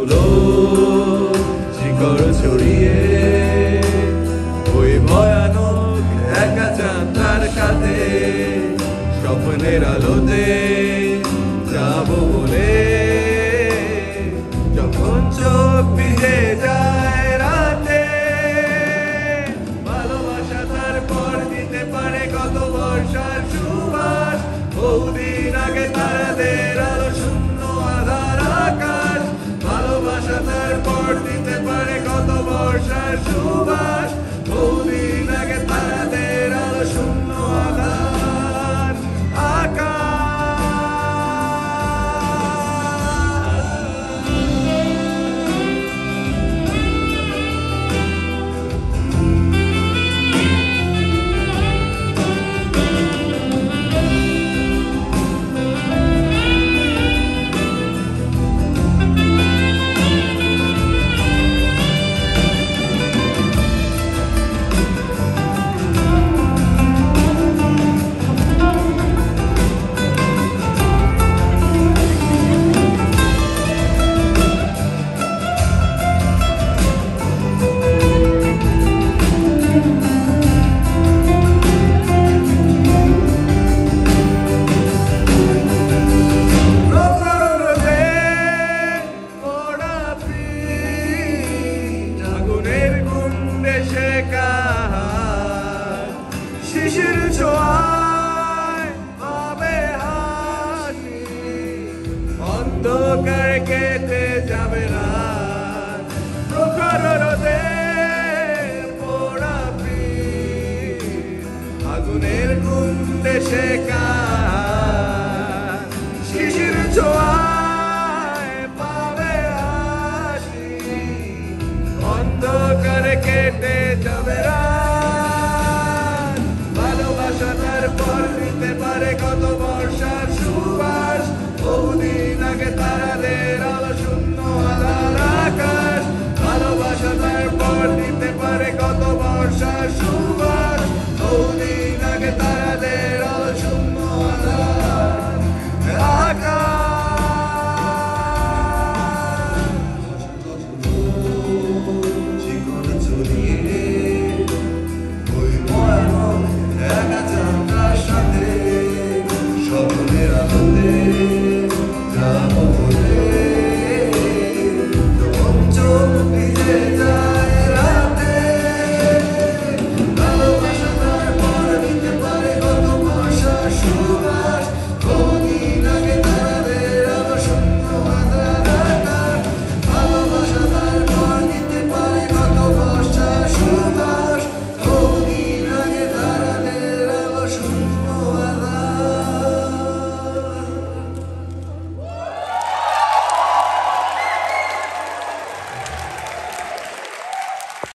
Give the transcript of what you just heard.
ধুলো শিকড় ছড়িয়ে ওই ভয়ানক একা চাঁদার সাথে স্বপ্নের আলোতে যাবো বলে যখন চোখ ভিজে যায় রাতে ভালোবাসা তারপর দিতে পারে কত বর্ষার সুবাস বহুদিন আগে তারাদের আলো শূন্য আধার আকাশ ভালোবাসা তারপর দিতে পারে কত বর্ষার সুবাস বহুদিন আগে তারাদের আলো শূন্য আধার আকাশ শিশির ছোঁয়ায় পাবে হাসি অন্ধকার কেটে যাবে রাত প্রখর রোদে পোড়া পিঠ আগুনের কুণ্ডে শেখা শিশির ছোঁয়ায় পাবে হাসি অন্ধকার কেটে যাবে রাত তারপর দিতে পারে কত বর্ষার সুবাস বহুদিন আগে তারাদের আলো শূন্য আধার আকাশ ভালোবাসা তারপর দিতে পারে কত বর্ষার সুবাস